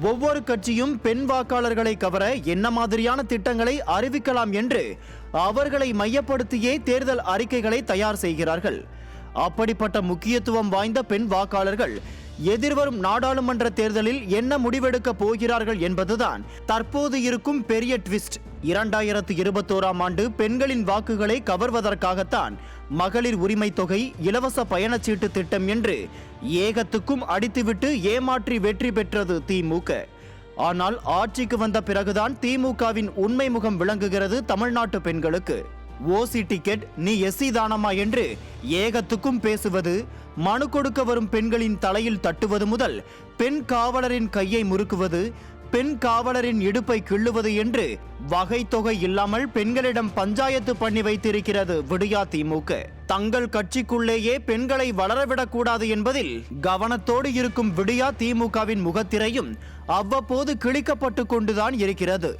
ஒவ்வொரு கட்சியும் பெண் வாக்காளர்களை கவர என்ன மாதிரியான திட்டங்களை அறிவிக்கலாம் என்று அவர்களை மையப்படுத்தியே தேர்தல் அறிக்கைகளை தயார் செய்கிறார்கள். அப்படிப்பட்ட முக்கியத்துவம் வாய்ந்த பெண் வாக்காளர்கள் எதிர்வரும் நாடாளுமன்ற தேர்தலில் என்ன முடிவெடுக்க போகிறார்கள் என்பதுதான் தற்போது இருக்கும் பெரிய ட்விஸ்ட். 2021ஆம் ஆண்டு பெண்களின் வாக்குகளை கவர்வதற்காகத்தான் மகளிர் உரிமை தொகை, இலவச பயணச்சீட்டு திட்டம் என்று ஏகத்துக்கும் அடித்துவிட்டு ஏமாற்றி வெற்றி பெற்றது திமுக. ஆனால் ஆட்சிக்கு வந்த பிறகுதான் திமுகவின் உண்மை முகம் விளங்குகிறது தமிழ்நாட்டு பெண்களுக்கு. ஓசி டிக்கெட், நீ எஸ்சி தானமா என்று ஏகத்துக்கும் பேசுவது, மனு கொடுக்க வரும் பெண்களின் தலையில் தட்டுவது முதல் பெண் காவலரின் கையை முறுக்குவது, பெண் காவலரின் இடுப்பை கிள்ளுவது என்று வகை தொகை இல்லாமல் பெண்களிடம் பஞ்சாயத்து பண்ணி வைத்திருக்கிறது விடியா திமுக. தங்கள் கட்சிக்குள்ளேயே பெண்களை வளரவிடக்கூடாது என்பதில் கவனத்தோடு இருக்கும் விடியா திமுகவின் முகத்திரையும் அவ்வப்போது கிழிக்கப்பட்டு கொண்டுதான் இருக்கிறது.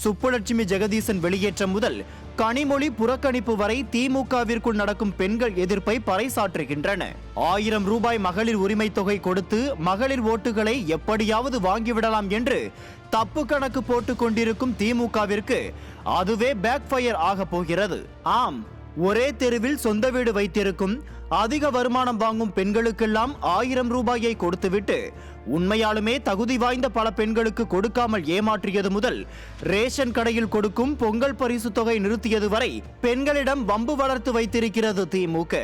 சுப்புலட்சுமி ஜெகதீசன் வெளியேற்றம் முதல் கனிமொழி புறக்கணிப்பு வரை திமுகவிற்குள் நடக்கும் பெண்கள் எதிர்ப்பை பறைசாற்றுகின்றன. 1000 ரூபாய் மகளிர் உரிமை தொகை கொடுத்து மகளிர் ஓட்டுகளை எப்படியாவது வாங்கிவிடலாம் என்று தப்பு கணக்கு போட்டுக் கொண்டிருக்கும் திமுகவிற்கு அதுவே பேக் ஃபயர் ஆக போகிறது. ஆம், ஒரே தெருவில் சொந்த வீடு வைத்திருக்கும் அதிக வருமானம் வாங்கும் பெண்களுக்கெல்லாம் 1000 ரூபாயை கொடுத்துவிட்டு உண்மையாலுமே தகுதி வாய்ந்த பல பெண்களுக்கு கொடுக்காமல் ஏமாற்றியது முதல் ரேஷன் கடையில் கொடுக்கும் பொங்கல் பரிசு தொகை நிறுத்தியது வரை பெண்களிடம் வம்பு வளர்த்து வைத்திருக்கிறது திமுக.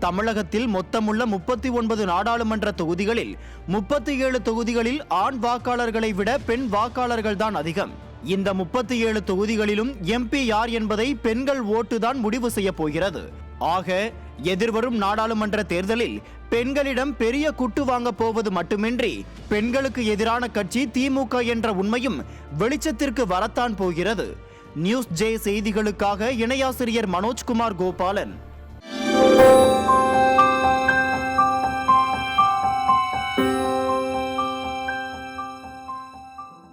தமிழகத்தில் மொத்தமுள்ள 39 நாடாளுமன்ற தொகுதிகளில் 37 தொகுதிகளில் ஆண் வாக்காளர்களை விட பெண் வாக்காளர்கள் தான் அதிகம். இந்த 37 தொகுதிகளிலும் எம்பி யார் என்பதை பெண்கள் ஓட்டுதான் முடிவு செய்ய போகிறது. ஆக எதிர்வரும் நாடாளுமன்ற தேர்தலில் பெண்களிடம் பெரிய குட்டு வாங்க போவது மட்டுமின்றி பெண்களுக்கு எதிரான கட்சி திமுக என்ற உண்மையும் வெளிச்சத்திற்கு வரத்தான் போகிறது. நியூஸ் ஜே செய்திகளுக்காக இணையாசிரியர் மனோஜ்குமார் கோபாலன்.